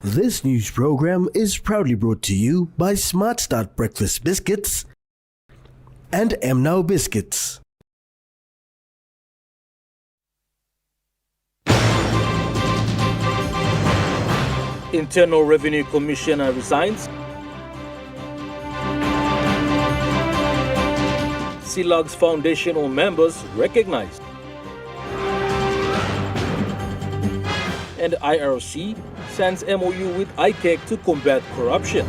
This news program is proudly brought to you by Smart Start Breakfast Biscuits and Now Biscuits. Internal Revenue Commissioner resigns. CILAG's foundational members recognized. And IRC sends MOU with ICAC to combat corruption.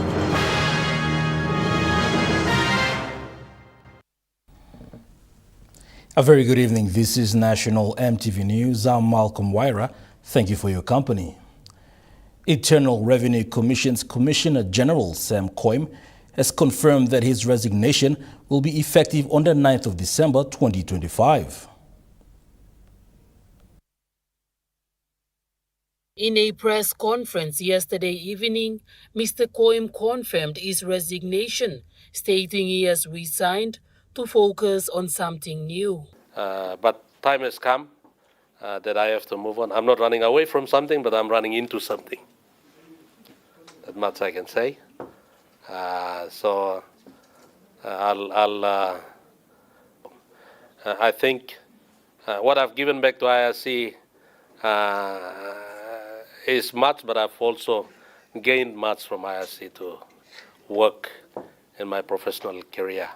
A very good evening. This is National EMTV News. I'm Malcolm Waira. Thank you for your company. Internal Revenue Commission's Commissioner General Sam Koim has confirmed that his resignation will be effective on the 9th of December 2025. In a press conference yesterday evening, Mr. Koim confirmed his resignation, stating he has resigned to focus on something new. But time has come that I have to move on. I'm not running away from something, but I'm running into something. That much I can say. I think what I've given back to IRC is much, but I've also gained much from IRC to work in my professional career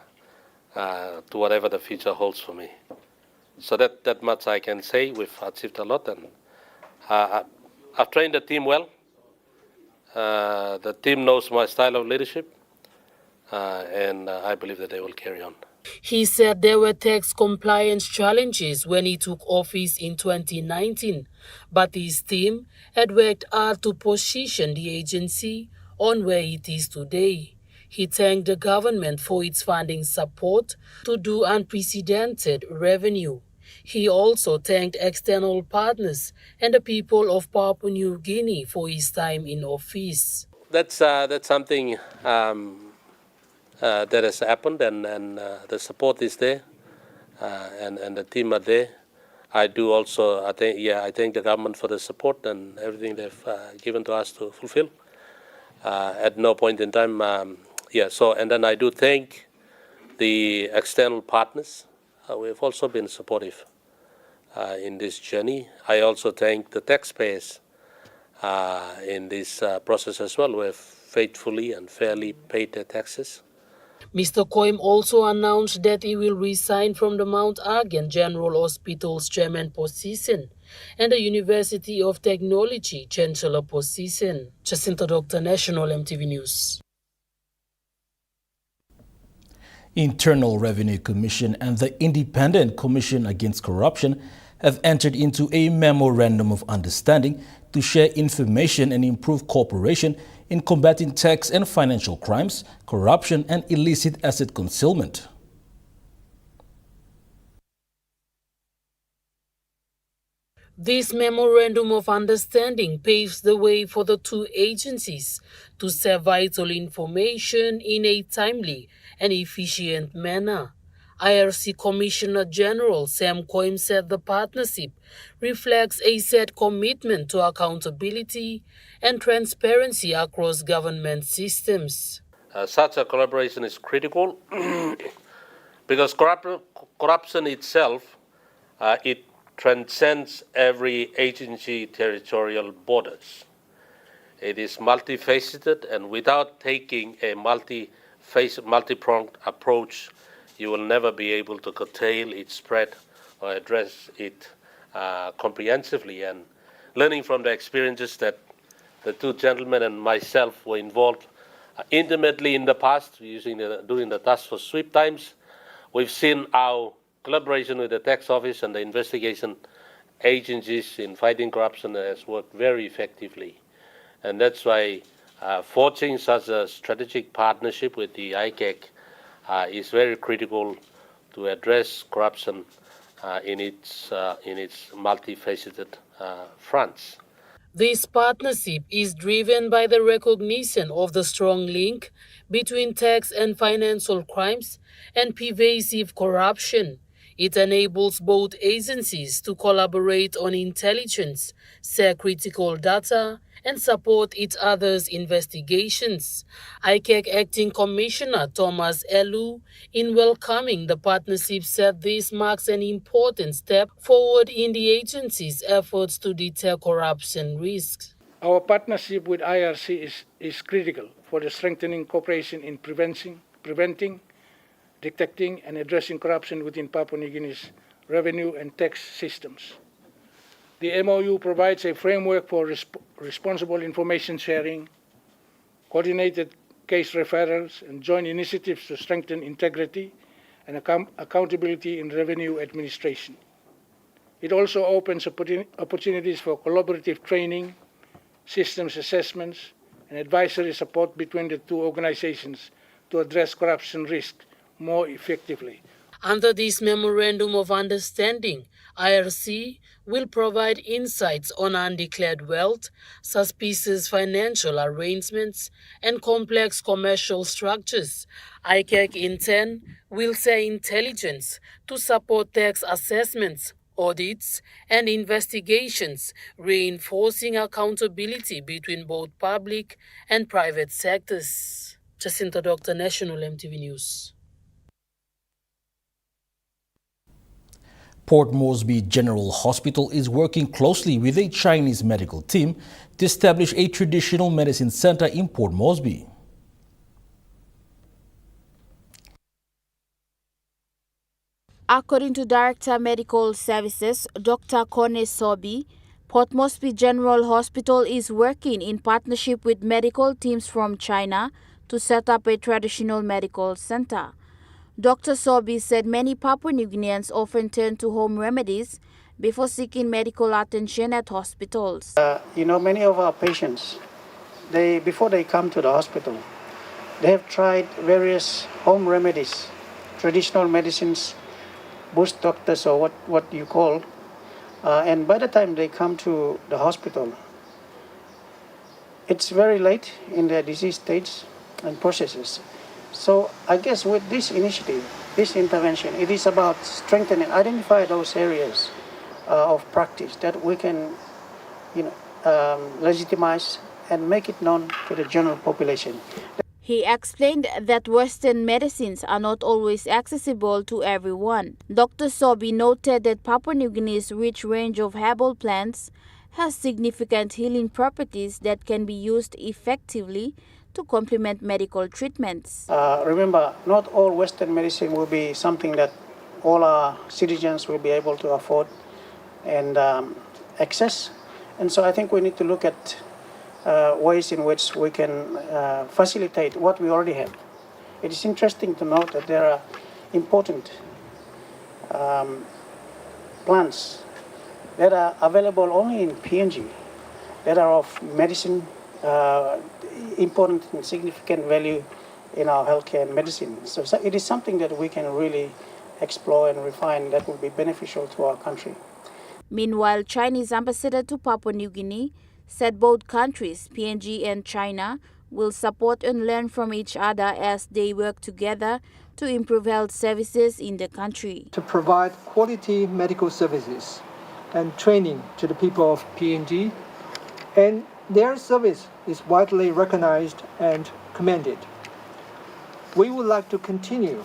to whatever the future holds for me. So that much I can say. We've achieved a lot, and I've trained the team well. The team knows my style of leadership, and I believe that they will carry on. He said there were tax compliance challenges when he took office in 2019, but his team had worked hard to position the agency on where it is today. He thanked the government for its funding support to do unprecedented revenue. He also thanked external partners and the people of Papua New Guinea for his time in office. That's something that has happened, and the support is there, and the team are there. I thank the government for the support and everything they've given to us to fulfill. At no point in time, and then I do thank the external partners. We have also been supportive in this journey. I also thank the taxpayers in this process as well, who have faithfully and fairly paid their taxes. Mr. Koim also announced that he will resign from the Mount Again General Hospital's chairman position and the University of Technology Chancellor position. Jacinta Doctor, National EMTV News. Internal Revenue Commission and the Independent Commission Against Corruption have entered into a memorandum of understanding to share information and improve cooperation in combating tax and financial crimes, corruption, and illicit asset concealment. This memorandum of understanding paves the way for the two agencies to share vital information in a timely and efficient manner. IRC Commissioner General Sam Koim said the partnership reflects a set commitment to accountability and transparency across government systems. Such a collaboration is critical because corruption itself, it transcends every agency territorial borders. It is multifaceted, and without taking a multi-pronged approach, you will never be able to curtail its spread or address it comprehensively. And learning from the experiences that the two gentlemen and myself were involved intimately in the past, during the task force sweep times, we've seen how collaboration with the tax office and the investigation agencies in fighting corruption has worked very effectively. And that's why forging such a strategic partnership with the ICAC is very critical to address corruption in its multifaceted fronts. This partnership is driven by the recognition of the strong link between tax and financial crimes and pervasive corruption. It enables both agencies to collaborate on intelligence, share critical data, and support each other's investigations. ICAC Acting Commissioner Thomas Elu, in welcoming the partnership, said this marks an important step forward in the agency's efforts to deter corruption risks. Our partnership with IRC is critical for the strengthening cooperation in preventing, detecting, and addressing corruption within Papua New Guinea's revenue and tax systems. The MOU provides a framework for responsible information sharing, coordinated case referrals, and joint initiatives to strengthen integrity and accountability in revenue administration. It also opens opportunities for collaborative training, systems assessments, and advisory support between the two organizations to address corruption risk more effectively. Under this Memorandum of Understanding, IRC will provide insights on undeclared wealth, suspicious financial arrangements, and complex commercial structures. ICAC, in turn, will share intelligence to support tax assessments, audits, and investigations, reinforcing accountability between both public and private sectors. Jacinta Doctor, National EMTV News. Port Moresby General Hospital is working closely with a Chinese medical team to establish a traditional medicine center in Port Moresby. According to Director Medical Services, Dr. Kone Sobi, Port Moresby General Hospital is working in partnership with medical teams from China to set up a traditional medical center. Dr. Sobi said many Papua New Guineans often turn to home remedies before seeking medical attention at hospitals. Many of our patients, before they come to the hospital, they have tried various home remedies, traditional medicines, bush doctors, or what you call, and by the time they come to the hospital, it's very late in their disease stage and processes. So I guess with this initiative, this intervention, it is about strengthening, identify those areas of practice that we can, legitimize and make it known to the general population. He explained that Western medicines are not always accessible to everyone. Dr. Sobi noted that Papua New Guinea's rich range of herbal plants has significant healing properties that can be used effectively to complement medical treatments. Remember, not all Western medicine will be something that all our citizens will be able to afford and access. And so I think we need to look at ways in which we can facilitate what we already have. It is interesting to note that there are important plants that are available only in PNG that are of medicine, important and significant value in our healthcare and medicine. So it is something that we can really explore and refine that will be beneficial to our country. Meanwhile, Chinese ambassador to Papua New Guinea said both countries, PNG and China, will support and learn from each other as they work together to improve health services in the country. To provide quality medical services and training to the people of PNG, and their service is widely recognized and commended. We would like to continue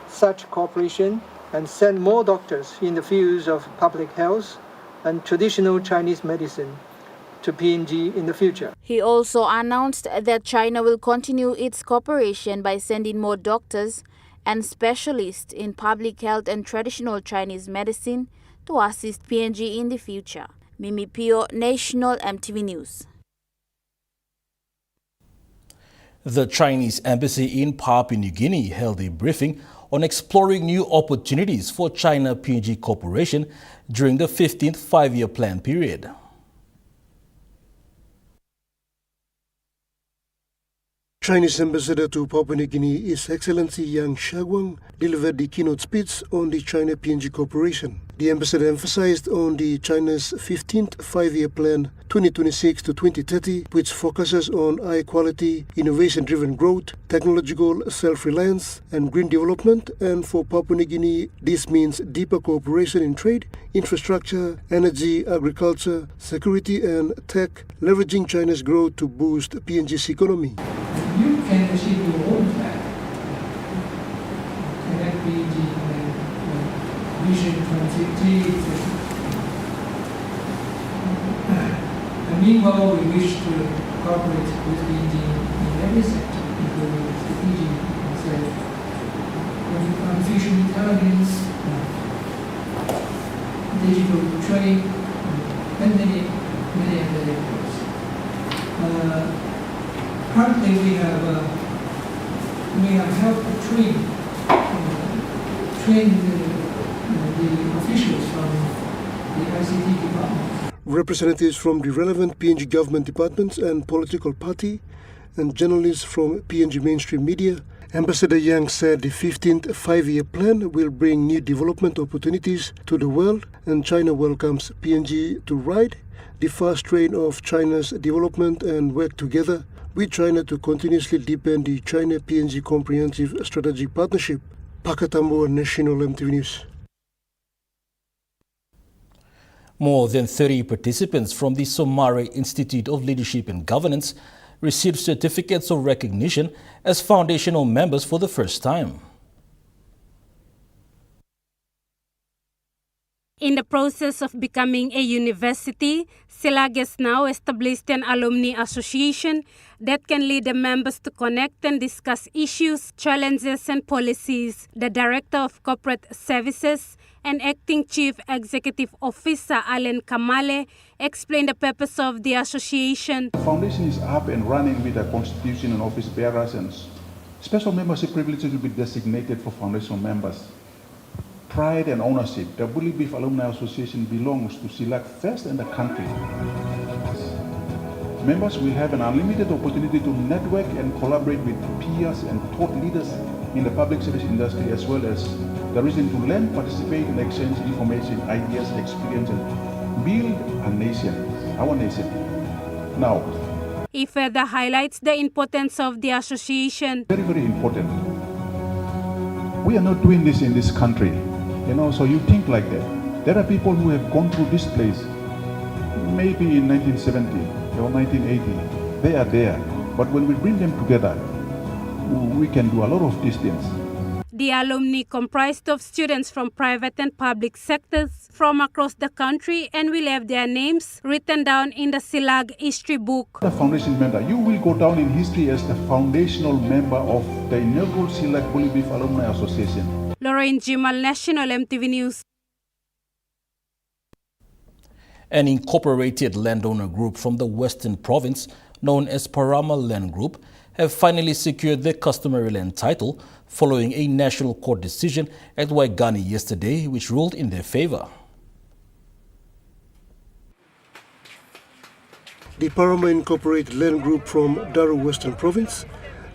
such cooperation and send more doctors in the fields of public health and traditional Chinese medicine to PNG in the future. He also announced that China will continue its cooperation by sending more doctors and specialists in public health and traditional Chinese medicine to assist PNG in the future. Mimi Pio, National EMTV News. The Chinese embassy in Papua New Guinea held a briefing on exploring new opportunities for China-PNG cooperation during the 15th five-year plan period. Chinese ambassador to Papua New Guinea, His Excellency Yang Shagwang, delivered the keynote speech on the China-PNG cooperation. The ambassador emphasized on the China's 15th five-year plan 2026 to 2030, which focuses on high-quality, innovation-driven growth, technological self-reliance, and green development. And for Papua New Guinea, this means deeper cooperation in trade, infrastructure, energy, agriculture, security, and tech, leveraging China's growth to boost PNG's economy. You can achieve your own plan. Connect PNG and Vision 2050. And meanwhile, we wish to cooperate with PNG in every sector, including strategic and artificial intelligence, digital trade, and many other areas. Currently, we have helped train the officials from the ICT department. Representatives from the relevant PNG government departments and political party, and journalists from PNG mainstream media, Ambassador Yang said the 15th five-year plan will bring new development opportunities to the world, and China welcomes PNG to ride the fast train of China's development and work together with China to continuously deepen the China-PNG Comprehensive Strategic Partnership. Pakatambo, National EMTV News. More than 30 participants from the Somare Institute of Leadership and Governance received certificates of recognition as foundational members for the first time. In the process of becoming a university, SILAG has now established an alumni association that can lead the members to connect and discuss issues, challenges, and policies. The Director of Corporate Services and Acting Chief Executive Officer Alan Kamale explained the purpose of the association. The foundation is up and running with a constitution and office bearers, and special membership privileges will be designated for foundational members. Pride and ownership. The Bully Beef Alumni Association belongs to SILAG first in the country. Members will have an unlimited opportunity to network and collaborate with peers and thought leaders in the public service industry, as well as the reason to learn, participate, and exchange information, ideas, experience, and build a nation, our nation. Now, he further highlights the importance of the association. Very, very important. We are not doing this in this country. So you think like that. There are people who have gone through this place, maybe in 1970 or 1980. They are there. But when we bring them together, we can do a lot of these things. The alumni comprised of students from private and public sectors from across the country and will have their names written down in the SILAG history book. The foundation member, you will go down in history as the foundational member of the inaugural SILAG Bully Beef Alumni Association. Lorraine Jimal, National EMTV News. An incorporated landowner group from the Western Province, known as Parama Land Group, have finally secured their customary land title following a national court decision at Waigani yesterday, which ruled in their favor. The Parama Incorporated Land Group from Daru Western Province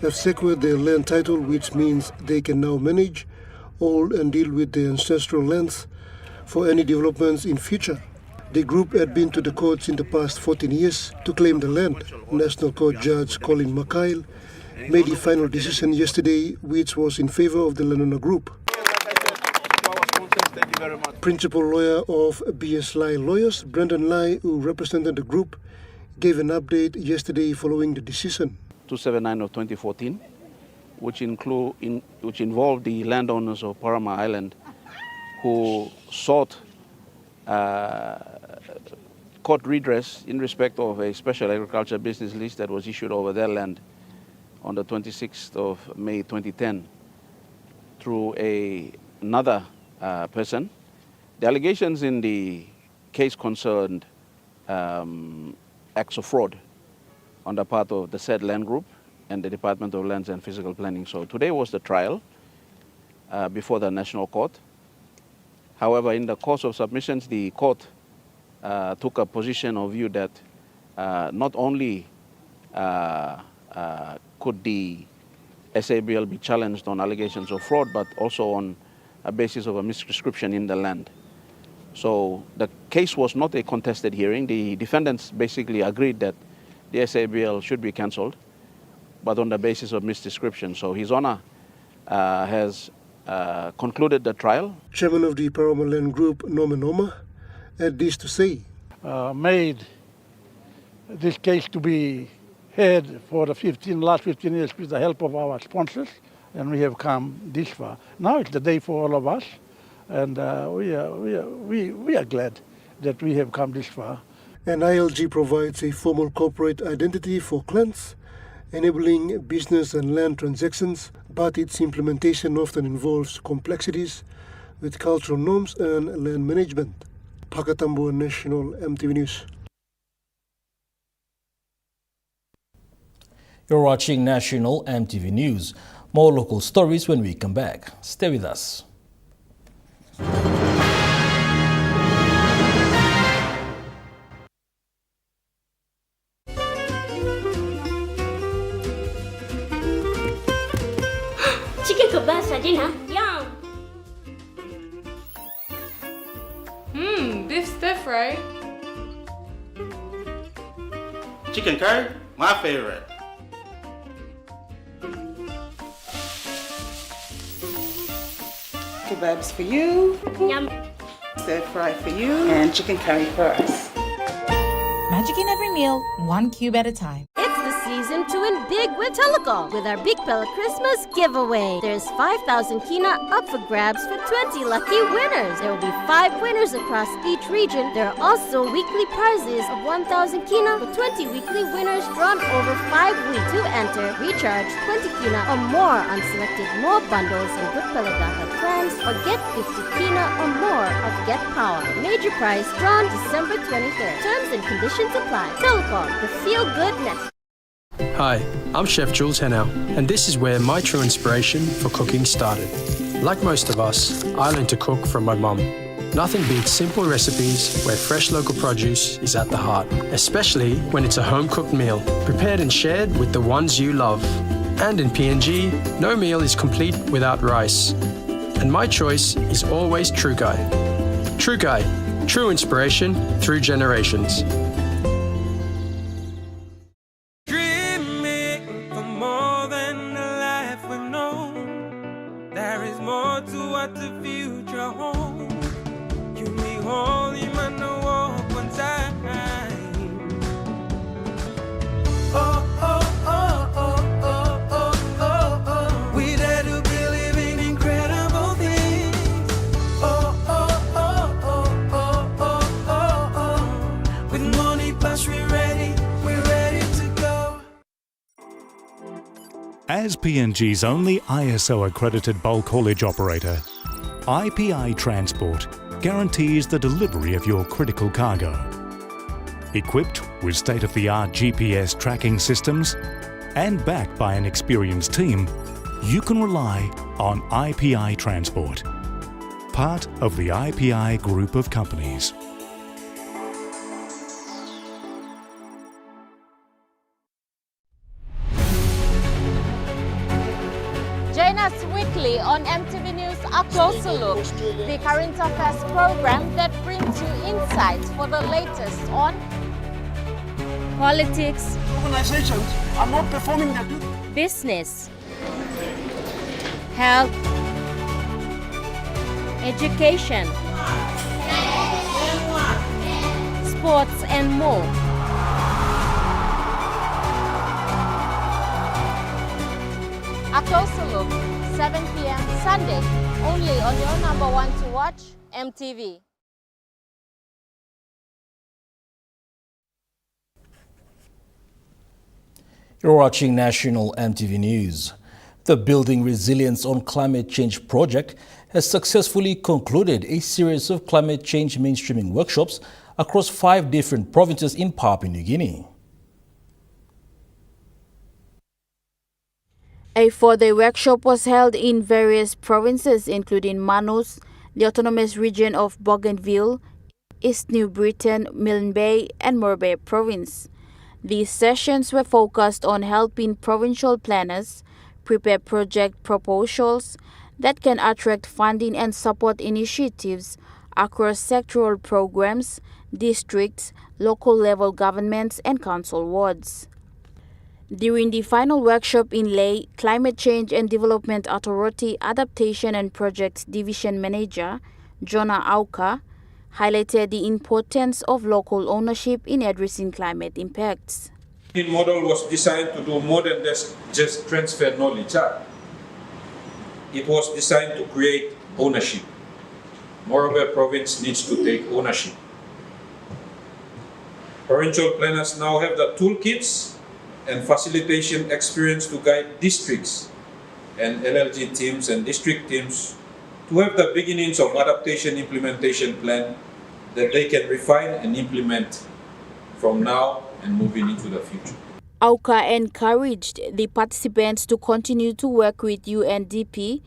have secured their land title, which means they can now manage, hold and deal with their ancestral lands for any developments in future. The group had been to the courts in the past 14 years to claim the land. National Court Judge Colin McKyle made the final decision yesterday, which was in favor of the landowner group. Principal lawyer of BS Lai Lawyers, Brendan Lai, who represented the group, gave an update yesterday following the decision. 279 of 2014, which involved the landowners of Parama Island who sought court redress in respect of a special agriculture business lease that was issued over their land on the 26th of May 2010 through another person. The allegations in the case concerned acts of fraud on the part of the said land group and the Department of Lands and Physical Planning. So today was the trial before the National Court. However, in the course of submissions, the court took a position of view that not only could the SABL be challenged on allegations of fraud, but also on a basis of a misdescription in the land. So the case was not a contested hearing. The defendants basically agreed that the SABL should be cancelled, but on the basis of misdescription. So His Honor has concluded the trial. Chairman of the Paramount Land Group, Norman Oma, had this to say. Made this case to be heard for the last 15 years with the help of our sponsors, and we have come this far. Now it's the day for all of us, and we are glad that we have come this far. And ILG provides a formal corporate identity for clans, enabling business and land transactions, but its implementation often involves complexities with cultural norms and land management. Pakatambo National EMTV News. You're watching National EMTV News. More local stories when we come back. Stay with us. Chicken kebab for dinner. Yum. Beef stir fry. Chicken curry, my favorite. Kebabs for you. Yum. Stir fry for you. And chicken curry for us. Magic in every meal, one cube at a time. It's the season to win big with Telecom with our Big Pella Christmas giveaway. There's 5,000 kina up for grabs for 20 lucky winners. There will be 5 winners across each region. There are also weekly prizes of 1,000 kina for 20 weekly winners drawn over 5 weeks. To enter, recharge 20 kina or more on selected more bundles and Good Pella data plans or get 50 kina or more of Get Power. Major prize drawn December 23rd. Terms and conditions apply. Telecom, the feel-good network. Hi, I'm Chef Jules Henow, and this is where my true inspiration for cooking started. Like most of us, I learned to cook from my mum. Nothing beats simple recipes where fresh local produce is at the heart, especially when it's a home-cooked meal, prepared and shared with the ones you love. And in PNG, no meal is complete without rice. And my choice is always True Guy. True Guy, true inspiration through generations. As PNG's only ISO-accredited bulk haulage operator, IPI Transport guarantees the delivery of your critical cargo. Equipped with state-of-the-art GPS tracking systems and backed by an experienced team, you can rely on IPI Transport, part of the IPI group of companies. Join us weekly on MTV News A Closer Look, the current affairs program that brings you insights for the latest on politics, organizations are not performing their duty, business, health, education, sports and more. A Closer Look, 7 p.m. Sunday, only on your number one to watch, MTV. You're watching National EMTV News. The Building Resilience on Climate Change project has successfully concluded a series of climate change mainstreaming workshops across 5 different provinces in Papua New Guinea. A 4-day workshop was held in various provinces including Manus, the autonomous region of Bougainville, East New Britain, Milne Bay and Morbe province. These sessions were focused on helping provincial planners prepare project proposals that can attract funding and support initiatives across sectoral programs, districts, local level governments, and council wards. During the final workshop in Leh, Climate Change and Development Authority Adaptation and Projects Division Manager Jonah Auka highlighted the importance of local ownership in addressing climate impacts. The model was designed to do more than just transfer knowledge. It was designed to create ownership. Morobe province needs to take ownership. Provincial planners now have the toolkits and facilitation experience to guide districts and LLG teams and district teams to have the beginnings of adaptation implementation plan that they can refine and implement from now and moving into the future. Auka encouraged the participants to continue to work with UNDP,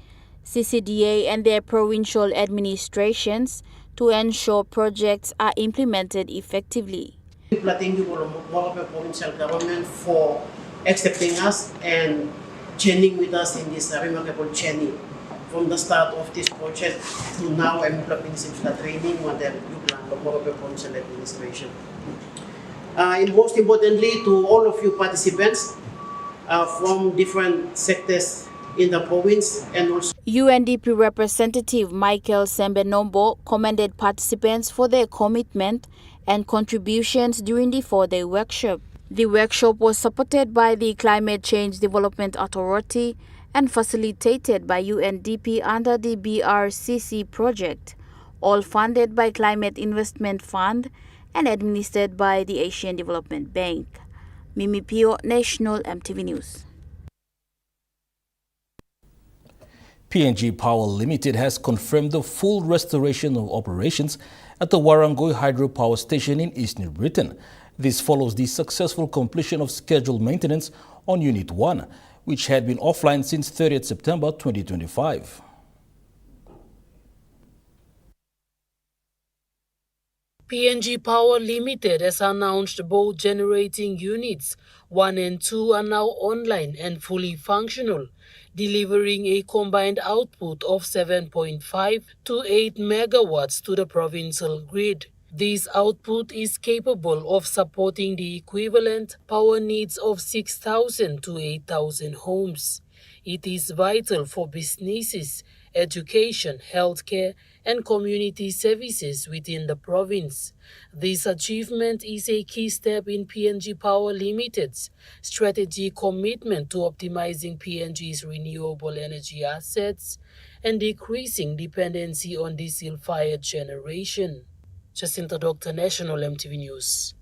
CCDA and their provincial administrations to ensure projects are implemented effectively. Thank you to Morobe provincial government for accepting us and joining with us in this remarkable journey from the start of this project to now implementing the training model of Morobe provincial administration. And most importantly, to all of you participants from different sectors in the province and also UNDP representative Michael Sembenombo commended participants for their commitment and contributions during the 4-day workshop. The workshop was supported by the Climate Change Development Authority and facilitated by UNDP under the BRCC project, all funded by Climate Investment Fund and administered by the Asian Development Bank. Mimi Pio, National EMTV News. PNG Power Limited has confirmed the full restoration of operations at the Warangoi Hydropower Station in East New Britain. This follows the successful completion of scheduled maintenance on Unit 1, which had been offline since 30th September 2025. PNG Power Limited has announced both generating units 1 and 2 are now online and fully functional, delivering a combined output of 7.5 to 8 megawatts to the provincial grid. This output is capable of supporting the equivalent power needs of 6,000 to 8,000 homes. It is vital for businesses, education, healthcare, and community services within the province. This achievement is a key step in PNG Power Limited's strategic commitment to optimizing PNG's renewable energy assets and decreasing dependency on diesel-fired generation. Jacinta Doctor, National EMTV News.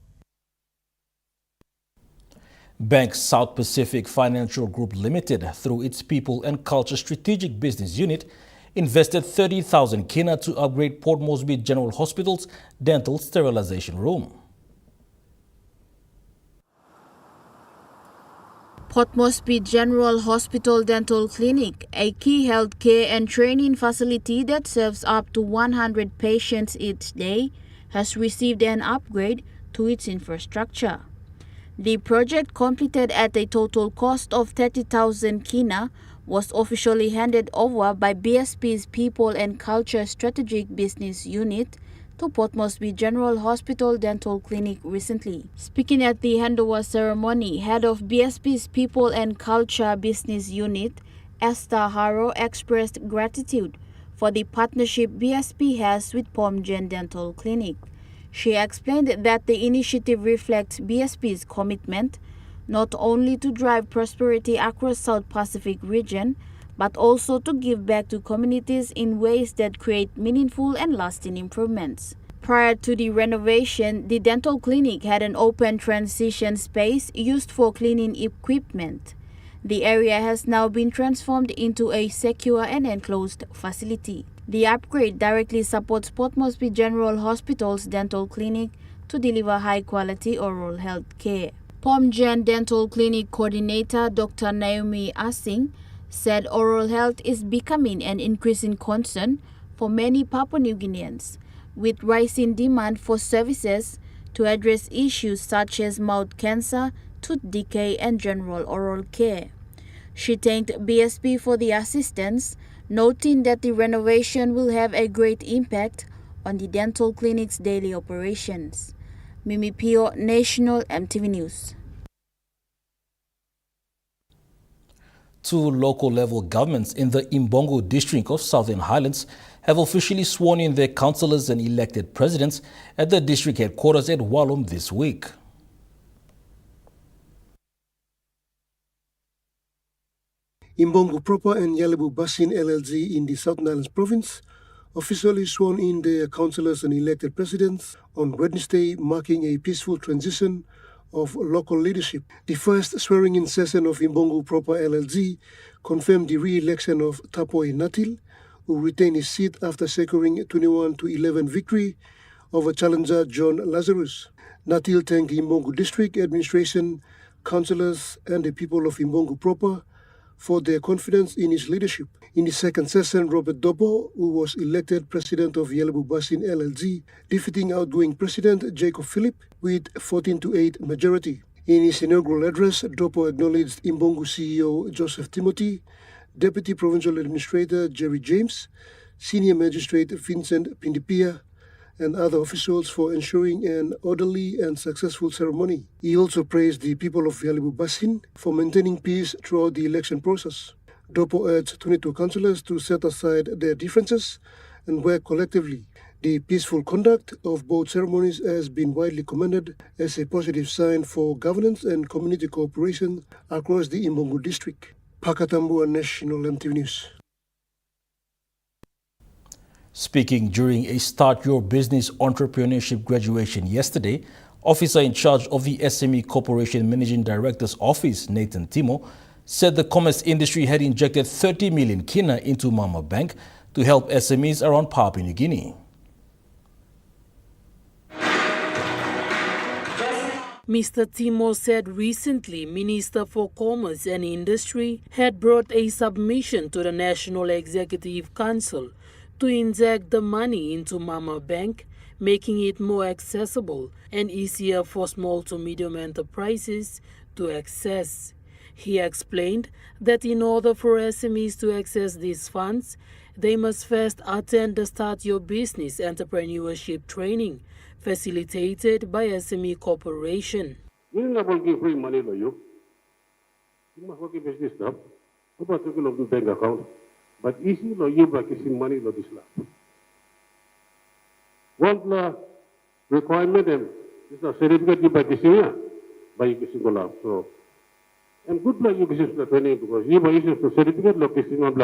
Bank South Pacific Financial Group Limited, through its People and Culture Strategic Business Unit, invested 30,000 kina to upgrade Port Moresby General Hospital's dental sterilization room. Port Moresby General Hospital Dental Clinic, a key healthcare and training facility that serves up to 100 patients each day, has received an upgrade to its infrastructure. The project, completed at a total cost of 30,000 kina, was officially handed over by BSP's People and Culture Strategic Business Unit to Port Moresby General Hospital Dental Clinic recently. Speaking at the handover ceremony, head of BSP's People and Culture Business Unit, Esther Haro, expressed gratitude for the partnership BSP has with PomGen Dental Clinic. She explained that the initiative reflects BSP's commitment not only to drive prosperity across South Pacific region, but also to give back to communities in ways that create meaningful and lasting improvements. Prior to the renovation, the dental clinic had an open transition space used for cleaning equipment. The area has now been transformed into a secure and enclosed facility. The upgrade directly supports Port Moresby General Hospital's dental clinic to deliver high-quality oral health care. PomGen Dental Clinic Coordinator Dr. Naomi Asing said oral health is becoming an increasing concern for many Papua New Guineans, with rising demand for services to address issues such as mouth cancer, tooth decay, and general oral care. She thanked BSP for the assistance, noting that the renovation will have a great impact on the dental clinic's daily operations. Mimi Pio, National EMTV News. Two local-level governments in the Imbongo district of Southern Highlands have officially sworn in their councillors and elected presidents at the district headquarters at Walum this week. Imbongo Proper and Yalebu Basin LLG in the Southern Highlands province officially sworn in their councillors and elected presidents on Wednesday, marking a peaceful transition of local leadership. The first swearing-in session of Imbongo Proper LLG confirmed the re-election of Tapoi Natil, who retained his seat after securing 21-11 victory over challenger John Lazarus. Natil thanked Imbongo District Administration, councillors and the people of Imbongo Proper for their confidence in his leadership. In the second session, Robert Dobo, who was elected president of Yalebu Basin LLG, defeating outgoing president Jacob Philip with 14-8 majority. In his inaugural address, Dobo acknowledged Imbongo CEO Joseph Timothy, Deputy Provincial Administrator Jerry James, Senior Magistrate Vincent Pindipia, and other officials for ensuring an orderly and successful ceremony. He also praised the people of Yalebu Basin for maintaining peace throughout the election process. Dopo urged 22 councillors to set aside their differences and work collectively. The peaceful conduct of both ceremonies has been widely commended as a positive sign for governance and community cooperation across the Imbongo district. Pakatambua, National EMTV News. Speaking during a Start Your Business Entrepreneurship graduation yesterday, Officer in charge of the SME Corporation Managing Director's Office, Nathan Timo, said the commerce industry had injected 30 million kina into Mama Bank to help SMEs around Papua New Guinea. Mr. Timo said recently Minister for Commerce and Industry had brought a submission to the National Executive Council to inject the money into Mama Bank, making it more accessible and easier for small to medium enterprises to access. He explained that in order for SMEs to access these funds, they must first attend the Start Your Business Entrepreneurship training facilitated by SME Corporation. We never give free money to you. You must work in business stuff. How about taking off the bank account? But easy to you by kissing money to this lab. One requirement and this is certificate you by kissing by kissing the lab. So, and good luck you kissing the training because you by issues the certificate lo kissing on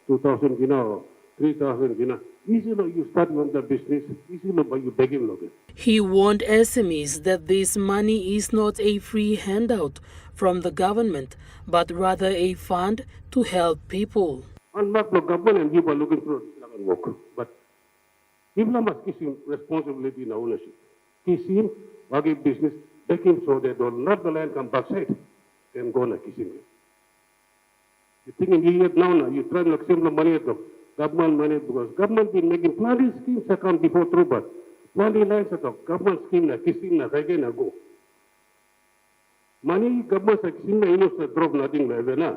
2,000 kina or 3,000 kina. Easy you start on the business. Easy by you begging lo. He warned SMEs that this money is not a free handout from the government, but rather a fund to help people. And not the government and you are looking for work. But people must kiss him responsibility in ownership. Kiss him, work business, take him so that not the land come backside and go and kiss him. You think in here now, you try to accept the money at the government money because government been making plenty schemes that come before through, but plenty lines at the government scheme na kissing na again na go. Money government sa kissing na inos na drop nothing level na.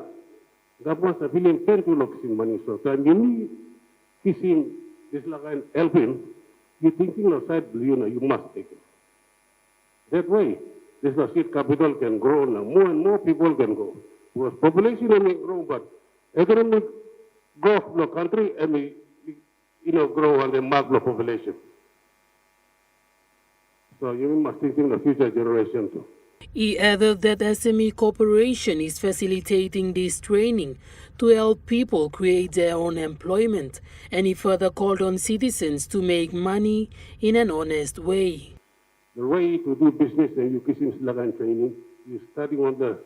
Government sa feeling 10 to look in money. So time you kiss him, this like and help him, you thinking outside you must take it. That way, this state capital can grow now. More and more people can go. Because population may grow, but economic growth of the country may grow on the mark of population. So you must think in the future generation too. He added that SME Corporation is facilitating this training to help people create their own employment, and he further called on citizens to make money in an honest way. The way to do business and you kiss him slogan training, you starting on the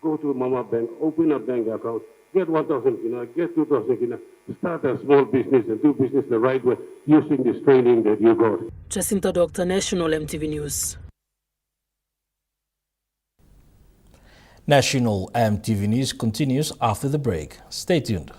go to Mama Bank, open a bank account, get 1,000 kina, get 2,000 kina, start a small business and do business the right way using this training that you got. Jacinta Doctor, National EMTV News. National EMTV News continues after the break. Stay tuned.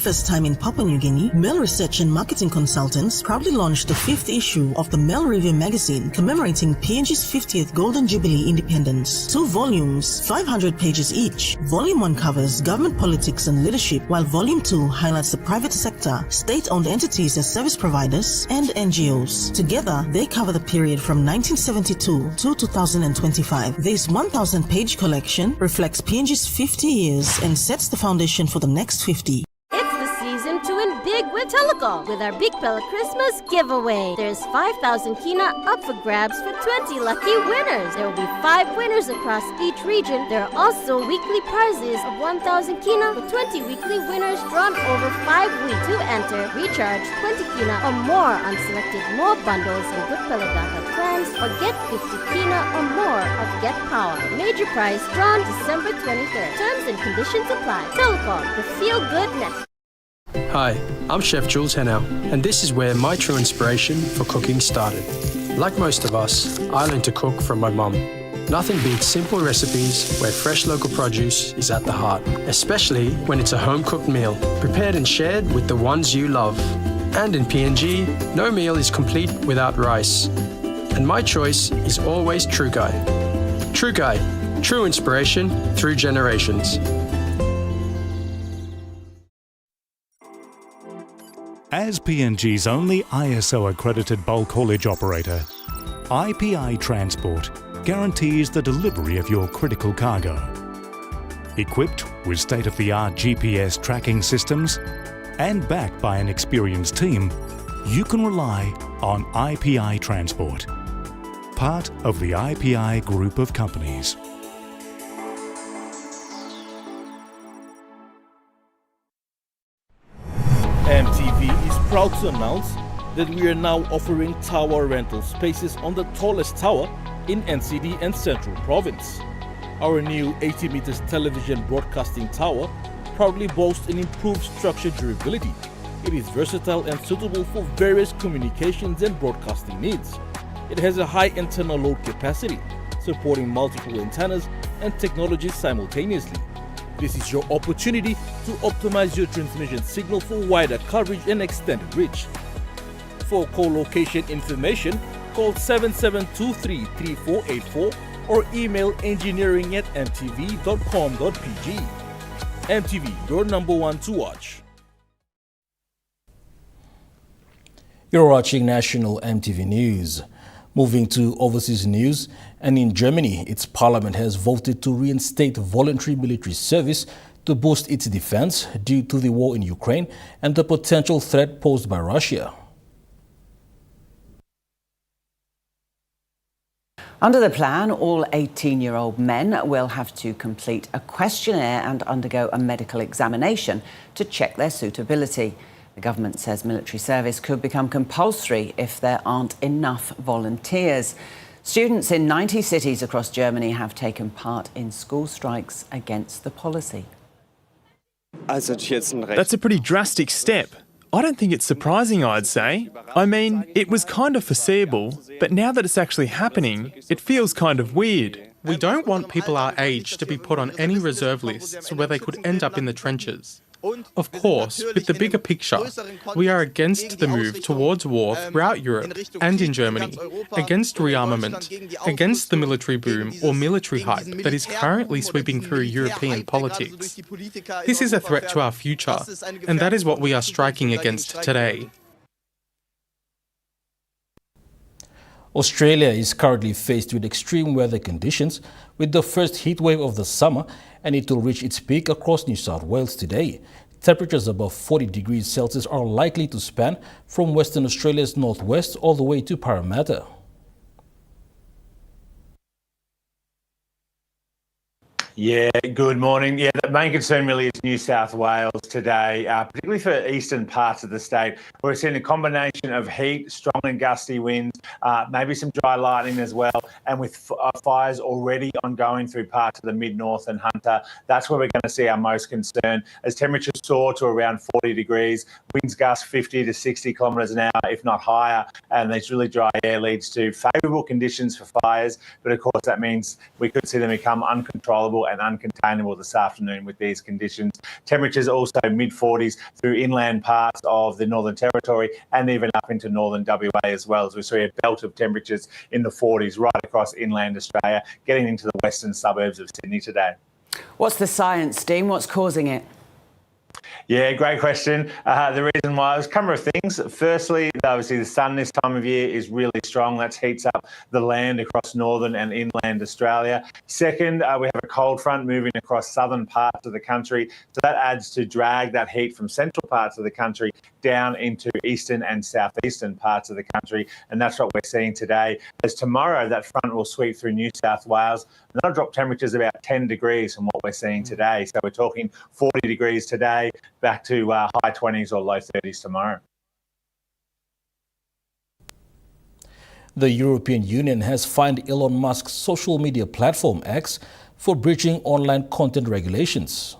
first time in Papua New Guinea, Mail Research and Marketing Consultants proudly launched the 5th issue of the Mail Review magazine commemorating PNG's 50th Golden Jubilee independence. 2 volumes, 500 pages each. Volume 1 covers government politics and leadership, while Volume 2 highlights the private sector, state-owned entities as service providers, and NGOs. Together, they cover the period from 1972 to 2025. This 1,000-page collection reflects PNG's 50 years and sets the foundation for the next 50. It's the season to win big with Telecom with our Big Pella Christmas giveaway. There's 5,000 kina up for grabs for 20 lucky winners. There will be 5 winners across each region. There are also weekly prizes of 1,000 kina with 20 weekly winners drawn over 5 weeks. To enter, recharge 20 kina or more on selected more bundles in Good Pella Data plans or get 50 kina or more of Get Power. Major prize drawn December 23rd. Terms and conditions apply. Telecom, the feel-good network. Hi, I'm Chef Jules Henao, and this is where my true inspiration for cooking started. Like most of us, I learned to cook from my mum. Nothing beats simple recipes where fresh local produce is at the heart, especially when it's a home-cooked meal, prepared and shared with the ones you love. And in PNG, no meal is complete without rice. And my choice is always True Guy. True Guy, true inspiration through generations. As PNG's only ISO-accredited bulk haulage operator, IPI Transport guarantees the delivery of your critical cargo. Equipped with state-of-the-art GPS tracking systems and backed by an experienced team, you can rely on IPI Transport, part of the IPI group of companies. EMTV is proud to announce that we are now offering tower rental spaces on the tallest tower in NCD and Central Province. Our new 80 meters television broadcasting tower proudly boasts an improved structure durability. It is versatile and suitable for various communications and broadcasting needs. It has a high internal load capacity, supporting multiple antennas and technologies simultaneously. This is your opportunity to optimize your transmission signal for wider coverage and extended reach. For co-location information, call 7723-3484 or email engineering@mtv.com.pg. MTV, your number one to watch. You're watching National MTV News. Moving to overseas news, and in Germany, its parliament has voted to reinstate voluntary military service to boost its defense due to the war in Ukraine and the potential threat posed by Russia. Under the plan, all 18-year-old men will have to complete a questionnaire and undergo a medical examination to check their suitability. The government says military service could become compulsory if there aren't enough volunteers. Students in 90 cities across Germany have taken part in school strikes against the policy. That's a pretty drastic step. I don't think it's surprising, I'd say. I mean, it was kind of foreseeable, but now that it's actually happening, it feels kind of weird. We don't want people our age to be put on any reserve lists where they could end up in the trenches. Of course, with the bigger picture, we are against the move towards war throughout Europe and in Germany, against rearmament, against the military boom or military hype that is currently sweeping through European politics. This is a threat to our future, and that is what we are striking against today. Australia is currently faced with extreme weather conditions with the first heat wave of the summer, and it will reach its peak across New South Wales today. Temperatures above 40 degrees Celsius are likely to span from Western Australia's northwest all the way to Parramatta. Yeah, good morning. Yeah, the main concern really is New South Wales today, particularly for eastern parts of the state. We're seeing a combination of heat, strong and gusty winds, maybe some dry lightning as well, and with fires already ongoing through parts of the mid-north and Hunter. That's where we're going to see our most concern as temperatures soar to around 40 degrees. winds gust 50 to 60 kilometres an hour, if not higher. And this really dry air leads to favourable conditions for fires. But of course, that means we could see them become uncontrollable and uncontainable this afternoon with these conditions. Temperatures also mid-40s through inland parts of the Northern Territory and even up into northern WA as well, as we see a belt of temperatures in the 40s right across inland Australia, getting into the western suburbs of Sydney today. What's the science, Dean? What's causing it? Yeah, great question. The reason why, there's a couple of things. Firstly, obviously the sun this time of year is really strong. That heats up the land across northern and inland Australia. Second, we have a cold front moving across southern parts of the country. So that adds to drag that heat from central parts of the country down into eastern and southeastern parts of the country. And that's what we're seeing today. As tomorrow, that front will sweep through New South Wales, and that'll drop temperatures about 10 degrees from what we're seeing today. So we're talking 40 degrees today, back to high 20s or low 30s tomorrow. The European Union has fined Elon Musk's social media platform X for breaching online content regulations.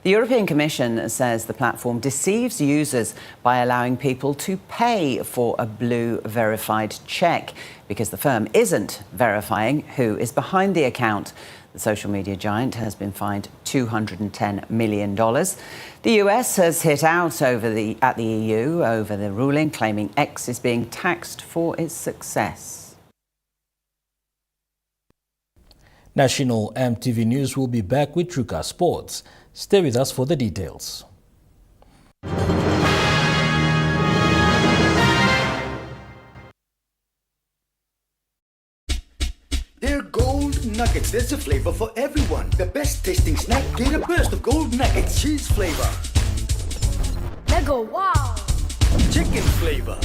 The European Commission says the platform deceives users by allowing people to pay for a blue verified check because the firm isn't verifying who is behind the account. The social media giant has been fined $210 million. The US has hit out at the EU over the ruling, claiming X is being taxed for its success. National EMTV News will be back with Truka Sports. Stay with us for the details. They're gold nuggets. There's a flavor for everyone. The best tasting snack. Get a burst of gold nuggets. Cheese flavor. Mega wow. Chicken flavor.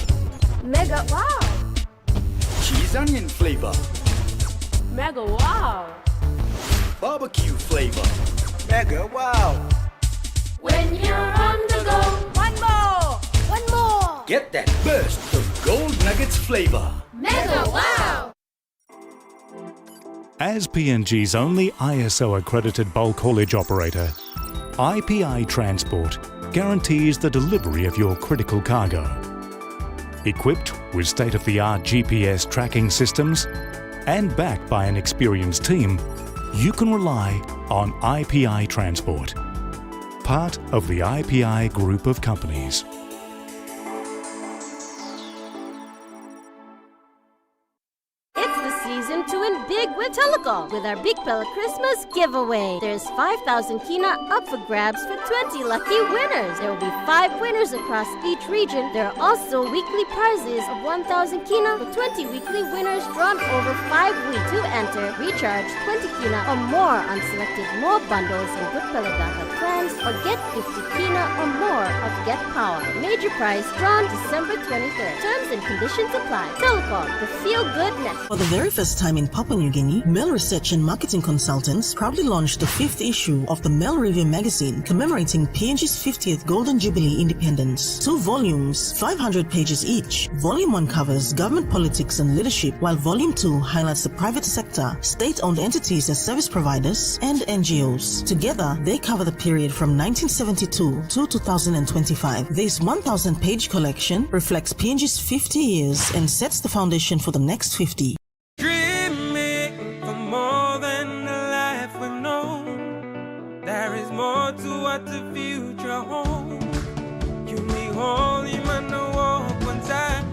Mega wow. Cheese onion flavor. Mega wow. Barbecue flavor. Mega wow. When you're on the go, one more. One more. Get that burst of gold nuggets flavor. Mega wow. As PNG's only ISO-accredited bulk haulage operator, IPI Transport guarantees the delivery of your critical cargo. Equipped with state-of-the-art GPS tracking systems and backed by an experienced team, you can rely on IPI Transport, part of the IPI group of companies. To win big with Telecom with our Big Pella Christmas giveaway. There's 5,000 Kina up for grabs for 20 lucky winners. There will be 5 winners across each region. There are also weekly prizes of 1,000 Kina for 20 weekly winners drawn over 5 weeks. To enter, recharge 20 Kina or more on selected more bundles and Good Pella data plans or get 50 Kina or more of Get Power. Major prize drawn December 23rd. Terms and conditions apply. Telecom, the feel-good network. For the very first time in Papua New Guinea, Mail Research and Marketing Consultants proudly launched the 5th issue of the Mail Review magazine commemorating PNG's 50th Golden Jubilee independence. 2 volumes, 500 pages each. Volume 1 covers government politics and leadership, while Volume 2 highlights the private sector, state-owned entities as service providers, and NGOs. Together, they cover the period from 1972 to 2025. This 1,000-page collection reflects PNG's 50 years and sets the foundation for the next 50. There is more to what the future holds. You me holy man, no walk one time.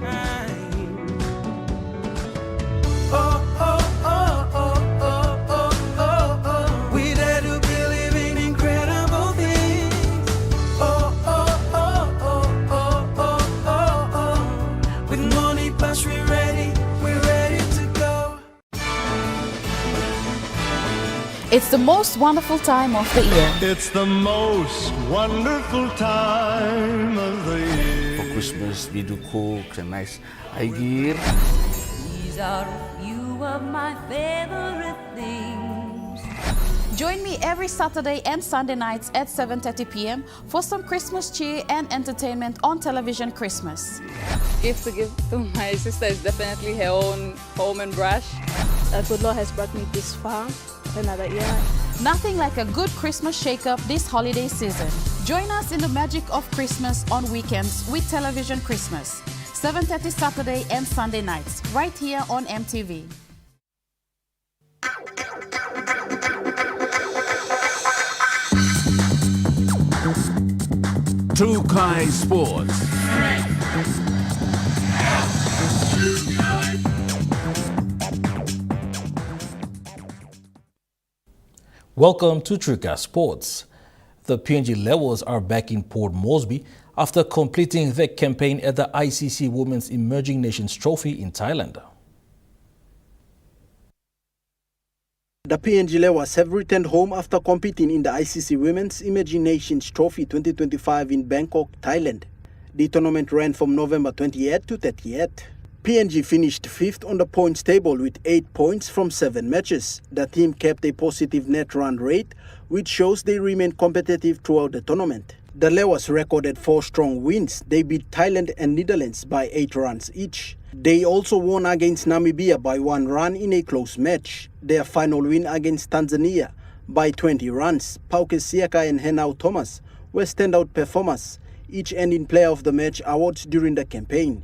Oh, oh, oh, oh, oh, oh, oh, oh. We dare to believe in incredible things. Oh, oh, oh, oh, oh, oh, oh, oh. With money plus we're ready to go. It's the most wonderful time of the year. It's the most wonderful time of the year. For Christmas, we do cook and nice idea. These are a few of my favorite things. Join me every Saturday and Sunday nights at 7:30 p.m. for some Christmas cheer and entertainment on Television Christmas. Gift to give to my sister is definitely her own home and brush. Good Lord has brought me this far. Another year. Nothing like a good Christmas shake-up this holiday season. Join us in the magic of Christmas on weekends with Television Christmas. 7:30 Saturday and Sunday nights, right here on EMTV. Trukai Sports. Welcome to Trukai Sports. The PNG Levels are back in Port Moresby after completing their campaign at the ICC Women's Emerging Nations Trophy in Thailand. The PNG Lewas have returned home after competing in the ICC Women's Emerging Nations Trophy 2025 in Bangkok, Thailand. The tournament ran from November 28 to 30th. PNG finished 5th on the points table with 8 points from 7 matches. The team kept a positive net run rate, which shows they remain competitive throughout the tournament. The Lewas recorded 4 strong wins. They beat Thailand and Netherlands by 8 runs each. They also won against Namibia by 1 run in a close match. Their final win against Tanzania by 20 runs. Pauke Siaka and Henau Thomas were standout performers, each ending Player of the Match awards during the campaign.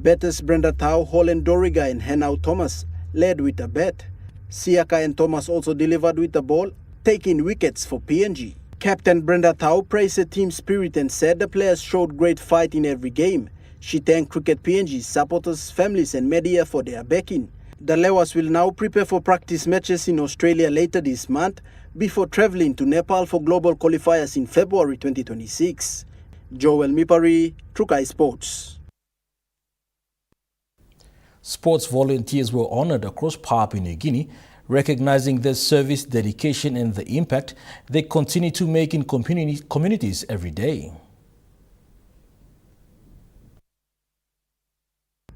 Batters Brenda Tau, Holland Doriga and Henau Thomas led with a bat. Siaka and Thomas also delivered with the ball, taking wickets for PNG. Captain Brenda Tau praised the team spirit and said the players showed great fight in every game. She thanked Cricket PNG supporters, families and media for their backing. The Lewas will now prepare for practice matches in Australia later this month before travelling to Nepal for global qualifiers in February 2026. Joel Mipari, Trukai Sports. Sports volunteers were honored across Papua New Guinea, recognizing their service, dedication and the impact they continue to make in communities every day.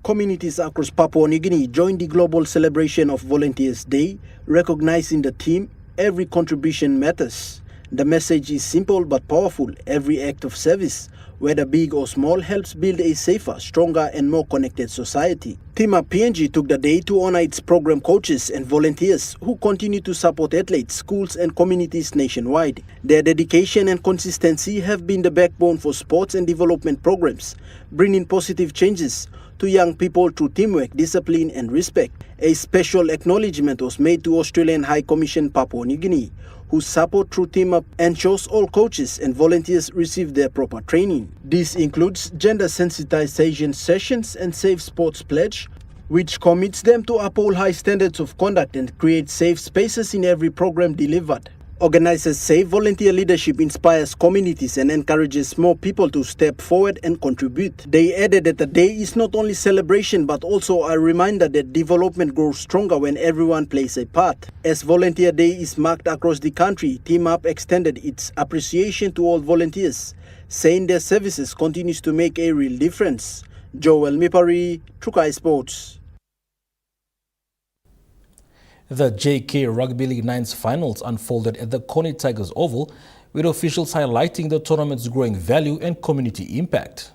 Communities across Papua New Guinea joined the global celebration of Volunteers Day, recognizing the theme, every contribution matters. The message is simple but powerful. Every act of service, whether big or small, helps build a safer, stronger and more connected society. Team Up PNG took the day to honor its program coaches and volunteers who continue to support athletes, schools and communities nationwide. Their dedication and consistency have been the backbone for sports and development programs, bringing positive changes to young people through teamwork, discipline and respect. A special acknowledgement was made to Australian High Commission Papua New Guinea, whose support through Team Up ensures all coaches and volunteers receive their proper training. This includes gender sensitization sessions and Safe Sports Pledge, which commits them to uphold high standards of conduct and create safe spaces in every program delivered. Organizers say volunteer leadership inspires communities and encourages more people to step forward and contribute. They added that the day is not only celebration but also a reminder that development grows stronger when everyone plays a part. As Volunteer Day is marked across the country, Team Up extended its appreciation to all volunteers, saying their services continues to make a real difference. Joel Mipari, Trukai Sports. The JK Rugby League 9's finals unfolded at the Coney Tigers Oval, with officials highlighting the tournament's growing value and community impact.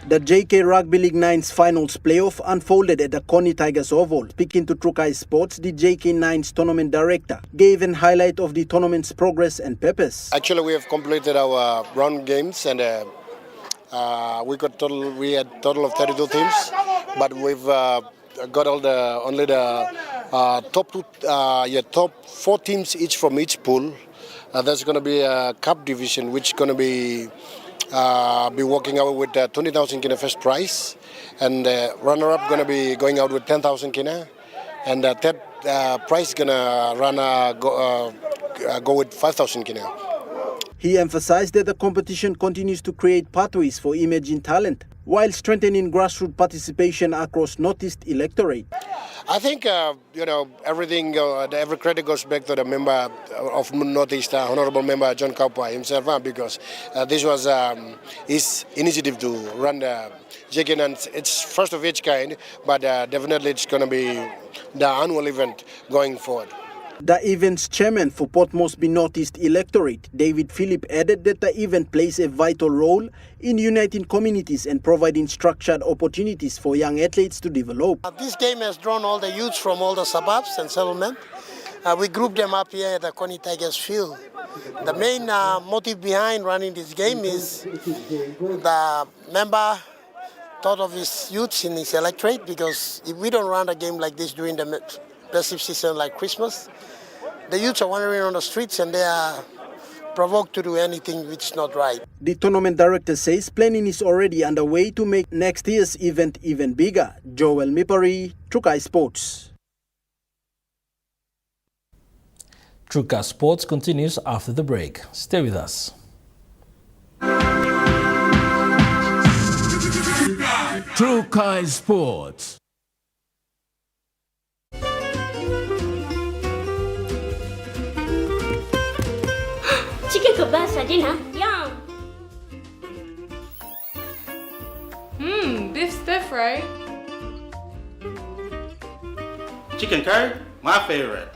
The JK Rugby League 9's finals playoff unfolded at the Coney Tigers Oval. Speaking to Trukai Sports, the JK 9's tournament director gave an highlight of the tournament's progress and purpose. Actually, we have completed our round games and we had total of 32 teams, but we've got only the top 4 teams each from each pool. There's going to be a cup division, which is going to be walking out with 20,000 kina first prize, and runner-up going to be going out with 10,000 kina, and third prize is going to go with 5,000 kina. He emphasized that the competition continues to create pathways for emerging talent while strengthening grassroots participation across Northeast electorate. I think, everything, every credit goes back to the member of Northeast, Honorable Member John Kaupa himself, because this was his initiative to run the JK, and it's first of its kind, but definitely it's going to be the annual event going forward. The event's chairman for Port Moresby North East electorate, David Phillip, added that the event plays a vital role in uniting communities and providing structured opportunities for young athletes to develop. This game has drawn all the youths from all the suburbs and settlement. We grouped them up here at the Connie Tigers field. The main motive behind running this game is the member thought of his youths in his electorate, because if we don't run a game like this during the festive season like Christmas, the youths are wandering on the streets and they are provoked to do anything which is not right. The tournament director says planning is already underway to make next year's event even bigger. Joel Mipari, Trukai Sports. Trukai Sports continues after the break. Stay with us. Trukai Sports. Chicken kebab saja na? Yum! Beef stiff, right? Chicken curry, my favorite.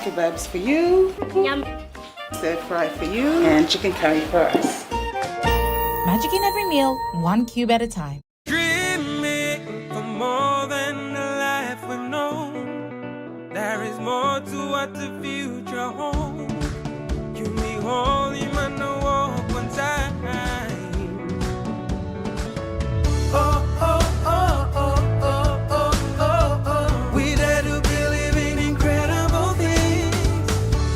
Kebabs for you. Yum! Stir fry for you. And chicken curry for us. Magic in every meal, one cube at a time. Dreaming for more than the life we've known. There is more to what the future holds. You me holy man, no walk one time. Oh, oh, oh, oh, oh, oh, oh, oh. We dare to believe in incredible things.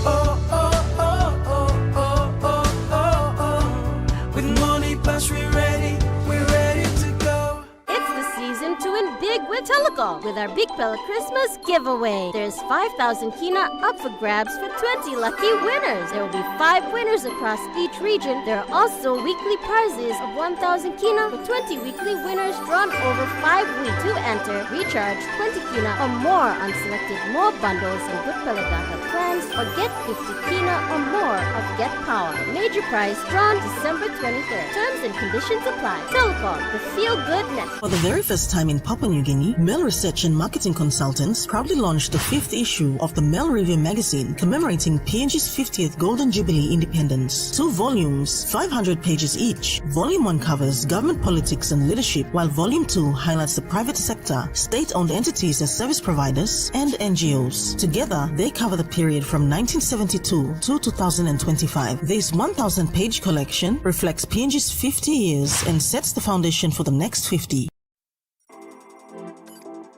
Oh, oh, oh, oh, oh, oh, oh, oh. With money plus we're ready to go. It's the season to win big with Telecom with our Big Pella Christmas giveaway. There's 5,000 kina up for grabs for 20 lucky winners. There will be 5 winners across each region. There are also weekly prizes of 1,000 kina for 20 weekly winners drawn over 5 weeks. To enter, recharge 20 kina or more on selected more bundles and Good Pella data plans, or get 50 kina or more of Get Power. Major prize drawn December 23rd. Terms and conditions apply. Telecom, the feel-good network. For the very first time in Papua New Guinea, Mel Research and Marketing Consultants proudly launched the 5th issue of the Mel Review magazine commemorating PNG's 50th Golden Jubilee independence. 2 volumes, 500 pages each. Volume 1 covers government politics and leadership, while Volume 2 highlights the private sector, state-owned entities as service providers, and NGOs. Together, they cover the period from 1972 to 2025. This 1,000-page collection reflects PNG's 50 years and sets the foundation for the next 50.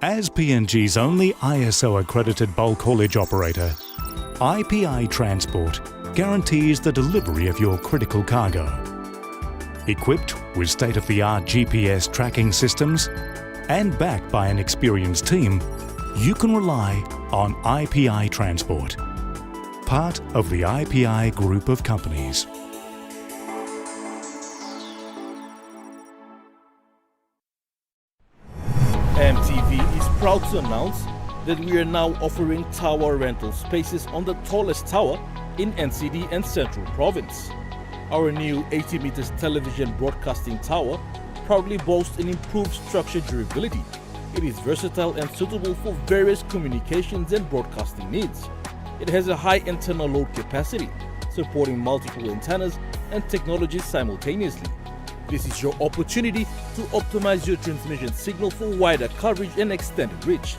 As PNG's only ISO-accredited bulk haulage operator, IPI Transport guarantees the delivery of your critical cargo. Equipped with state-of-the-art GPS tracking systems and backed by an experienced team, you can rely on IPI Transport, part of the IPI group of companies. EMTV is proud to announce that we are now offering tower rental spaces on the tallest tower in NCD and Central Province. Our new 80 meters television broadcasting tower proudly boasts an improved structure durability. It is versatile and suitable for various communications and broadcasting needs. It has a high internal load capacity, supporting multiple antennas and technologies simultaneously. This is your opportunity to optimize your transmission signal for wider coverage and extended reach.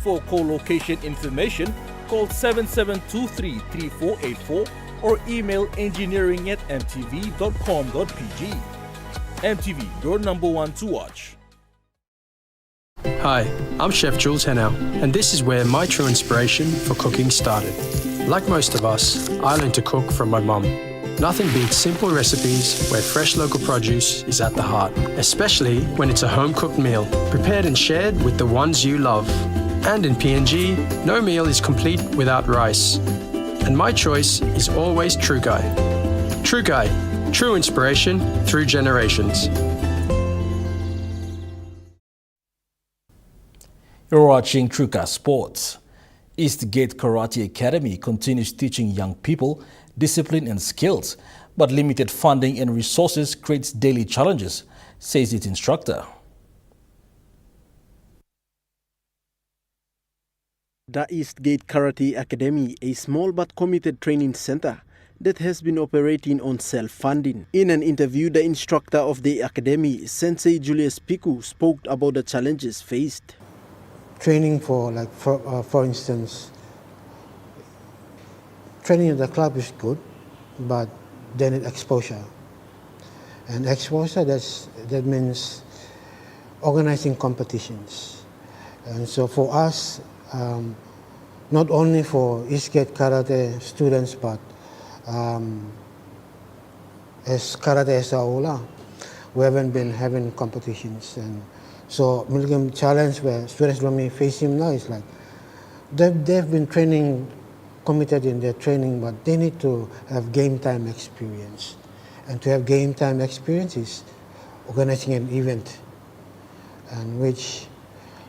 For co-location information, call 7723-3484 or email engineering@mtv.com.pg. MTV, your #1 to watch. Hi, I'm Chef Jules Henau, and this is where my true inspiration for cooking started. Like most of us, I learned to cook from my mum. Nothing beats simple recipes where fresh local produce is at the heart, especially when it's a home-cooked meal, prepared and shared with the ones you love. And in PNG, no meal is complete without rice. And my choice is always Trukai. Trukai, true inspiration through generations. You're watching Trukai Sports. Eastgate Karate Academy continues teaching young people discipline and skills, but limited funding and resources creates daily challenges, says its instructor. The Eastgate Karate Academy, a small but committed training center that has been operating on self-funding. In an interview, the instructor of the academy, Sensei Julius Piku, spoke about the challenges faced. Training for instance, training at the club is good, but they need exposure. And exposure, that means organizing competitions. And so for us, not only for Eastgate Karate students, but as Karate as a whole, we haven't been having competitions. And so Milgram challenge where students like me facing now is like, they've been training, committed in their training, but they need to have game time experience. And to have game time experience is organizing an event, and which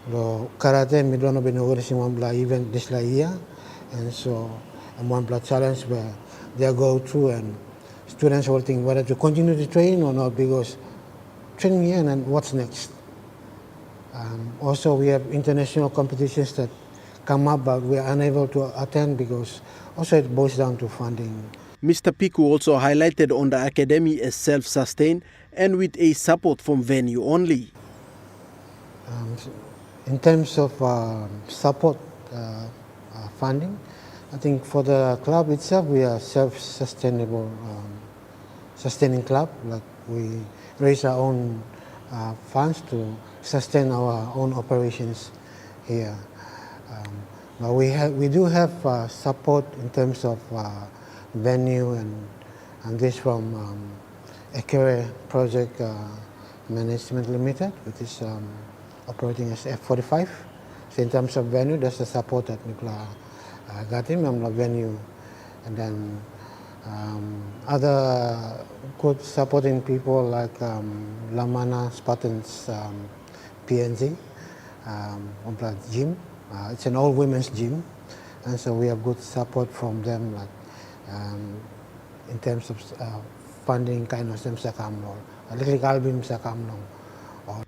karate midlano been organizing one event this year, and so one challenge where they go through and students will think whether to continue to train or not, because training here and then what's next. Also we have international competitions that come up, but we are unable to attend because also it boils down to funding. Mr. Piku also highlighted on the academy as self-sustained and with a support from venue only. In terms of support funding, I think for the club itself, we are self-sustainable, sustaining club. Like we raise our own funds to sustain our own operations here. But we do have support in terms of venue and this from Ekere Project Management Limited, which is operating as F45. So in terms of venue, there's the support that Mikla got him, venue. And then other good supporting people like Lamana Spartans PNG, gym. It's an all-women's gym, and so we have good support from them, like in terms of funding, kind of some sakamno, album sakamno.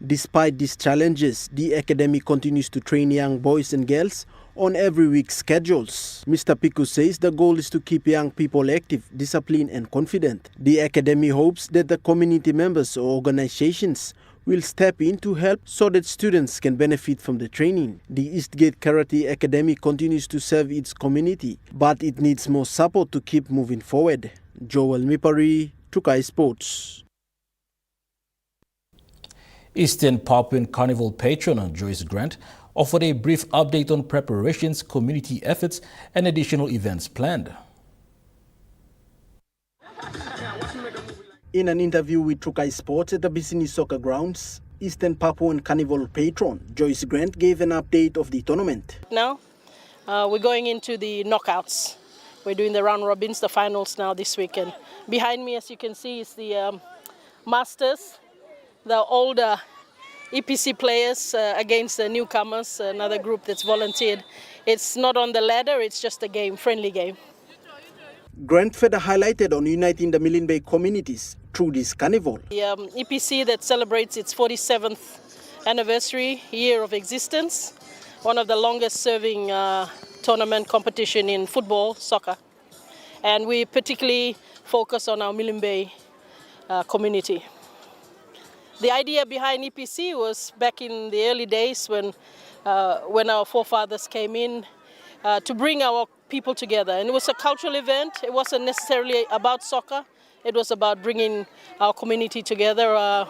Despite these challenges, the academy continues to train young boys and girls on every week's schedules. Mr. Piku says the goal is to keep young people active, disciplined and confident. The academy hopes that the community members or organizations will step in to help so that students can benefit from the training. The Eastgate Karate Academy continues to serve its community, but it needs more support to keep moving forward. Joel Mipari, Tukai Sports. Eastern Papuan Carnival patron Joyce Grant offered a brief update on preparations, community efforts, and additional events planned. In an interview with Tukai Sports at the Bisini Soccer Grounds, Eastern Papuan Carnival patron Joyce Grant gave an update of the tournament. Now, we're going into the knockouts. We're doing the round robins, the finals now this weekend. Behind me, as you can see, is the Masters, the older EPC players against the newcomers, another group that's volunteered. It's not on the ladder, it's just a game, friendly game. Grant further highlighted on uniting the Milne Bay communities through this carnival. The EPC that celebrates its 47th anniversary year of existence, one of the longest serving tournament competition in football, soccer. And we particularly focus on our Milne Bay community. The idea behind EPC was back in the early days when our forefathers came in to bring our people together. And it was a cultural event. It wasn't necessarily about soccer. It was about bringing our community together.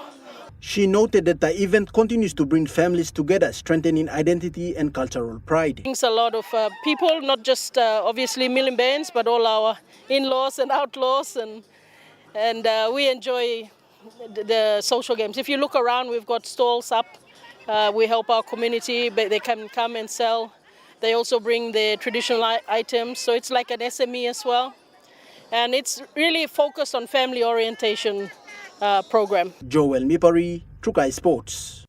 She noted that the event continues to bring families together, strengthening identity and cultural pride. It brings a lot of people, not just obviously Milne Bayans, but all our in-laws and outlaws, and we enjoy the social games. If you look around, we've got stalls up. We help our community, but they can come and sell. They also bring their traditional items, so it's like an SME as well. And it's really focused on family orientation program. Joel Mipari, Trukai Sports.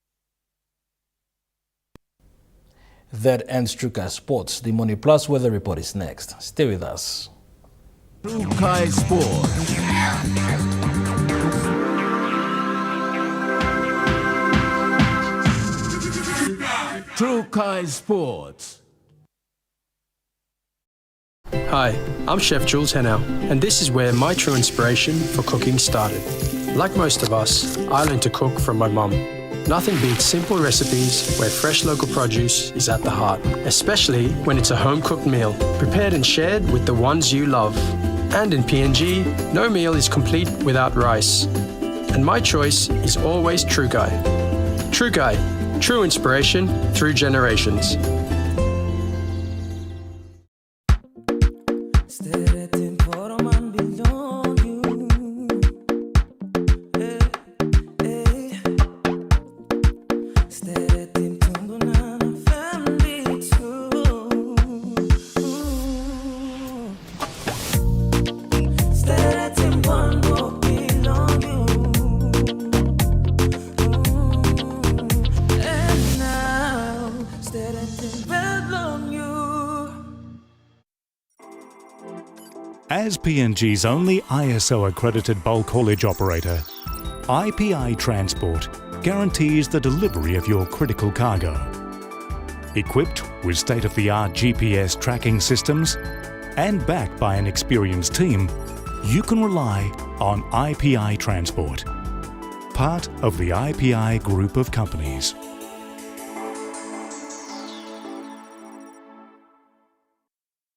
That ends Trukai Sports. The Money Plus weather report is next. Stay with us. Trukai Sports. Trukai Sports. Hi, I'm Chef Jules Henau, and this is where my true inspiration for cooking started. Like most of us, I learned to cook from my mum. Nothing beats simple recipes where fresh local produce is at the heart, especially when it's a home-cooked meal, prepared and shared with the ones you love. And in PNG, no meal is complete without rice. And my choice is always True Guy. True Guy, true inspiration through generations. As PNG's only ISO-accredited bulk haulage operator, IPI Transport guarantees the delivery of your critical cargo. Equipped with state-of-the-art GPS tracking systems and backed by an experienced team, you can rely on IPI Transport, part of the IPI group of companies.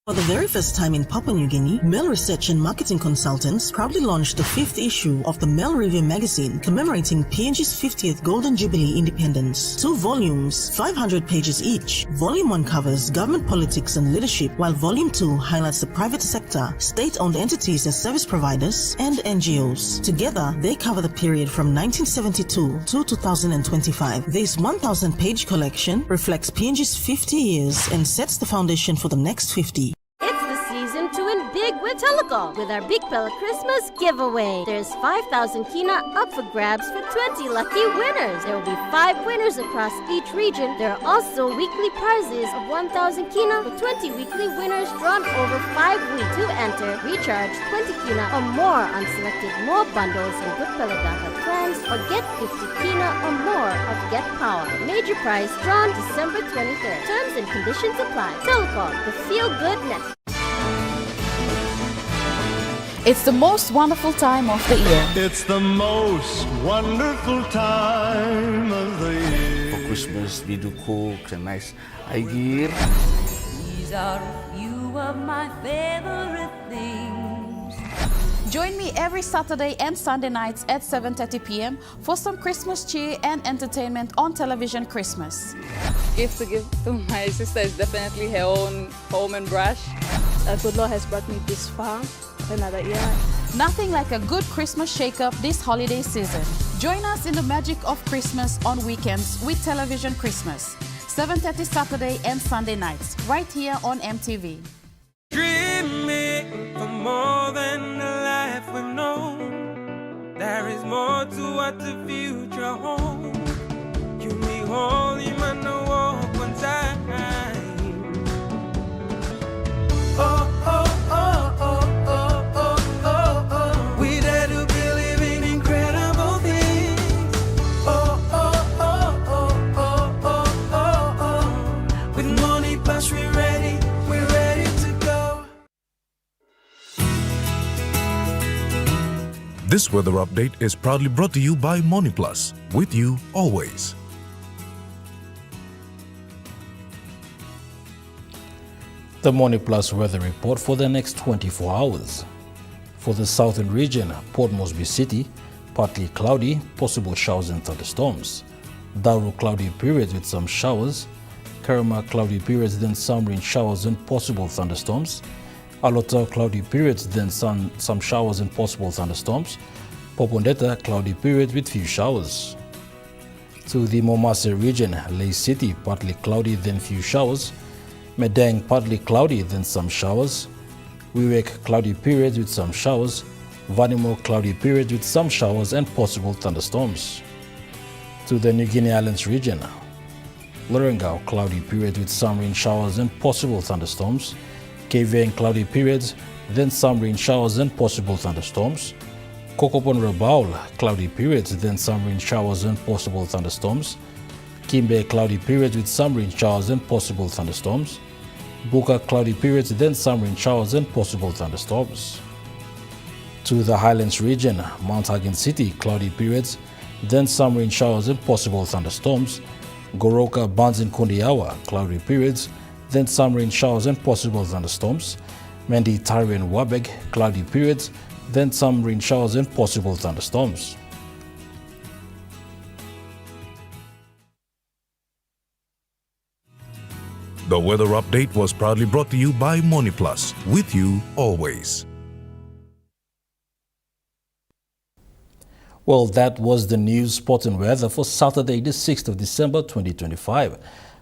For the very first time in Papua New Guinea, Mail Research and Marketing Consultants proudly launched the 5th issue of the Mail Review magazine commemorating PNG's 50th Golden Jubilee independence. 2 volumes, 500 pages each. Volume 1 covers government politics and leadership, while Volume 2 highlights the private sector, state-owned entities as service providers, and NGOs. Together, they cover the period from 1972 to 2025. This 1,000-page collection reflects PNG's 50 years and sets the foundation for the next 50. To win big with Telecom with our Big Pella Christmas giveaway. There's 5,000 kina up for grabs for 20 lucky winners. There will be 5 winners across each region. There are also weekly prizes of 1,000 kina for 20 weekly winners drawn over 5 weeks. To enter, recharge 20 kina or more on selected more bundles and Good Pella data plans or get 50 kina or more of Get Power. Major prize drawn December 23rd. Terms and conditions apply. Telecom, the feel-good network. It's the most wonderful time of the year. It's the most wonderful time of the year. For Christmas, we do cook and nice gear. These are a few of my favorite things. Join me every Saturday and Sunday nights at 7:30 p.m. for some Christmas cheer and entertainment on Television Christmas. Gift to give to my sister is definitely her own home and brush. Good Lord has brought me this far. Another year. Nothing like a good Christmas shake-up this holiday season. Join us in the magic of Christmas on weekends with Television Christmas. 7:30 Saturday and Sunday nights, right here on MTV. Dreaming for more than the life we've known. There is more to what the future holds. You me holy man, no walk one time. Oh, oh, oh, oh. This weather update is proudly brought to you by MoniPlus, with you always. The MoniPlus weather report for the next 24 hours. For the southern region, Port Moresby City, partly cloudy, possible showers and thunderstorms. Daru, cloudy periods with some showers. Karama, cloudy periods, then some rain showers and possible thunderstorms. Alota, cloudy periods, then some showers and possible thunderstorms. Popondetta, cloudy periods with few showers. To the Momase region, Lay City, partly cloudy, then few showers. Medang, partly cloudy, then some showers. Wewak, cloudy periods with some showers. Vanimo, cloudy periods with some showers and possible thunderstorms. To the New Guinea Islands region, Lorengau, cloudy periods with some rain showers and possible thunderstorms. KVN, cloudy periods, then some rain showers and possible thunderstorms. Kokopon Rabaul, cloudy periods, then some rain showers and possible thunderstorms. Kimbe, cloudy periods with some rain showers and possible thunderstorms. Buka, cloudy periods, then some rain showers and possible thunderstorms. To the Highlands region, Mount Hagen City, cloudy periods, then some rain showers and possible thunderstorms. Goroka, Barnes and Kundiawa, cloudy periods, then some rain showers and possible thunderstorms. Mendi, Tari and Wabeg, cloudy periods, then some rain showers and possible thunderstorms. The weather update was proudly brought to you by MoneyPlus, with you always. Well, that was the news, sport and weather for Saturday, the 6th of December 2025.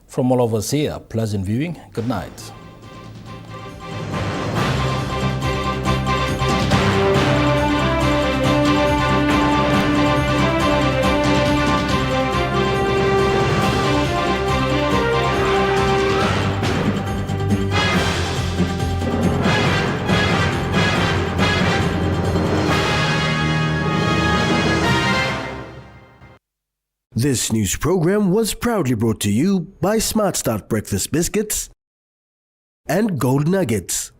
From all of us here, pleasant viewing. Good night. This news program was proudly brought to you by Smart Start Breakfast Biscuits and Gold Nuggets.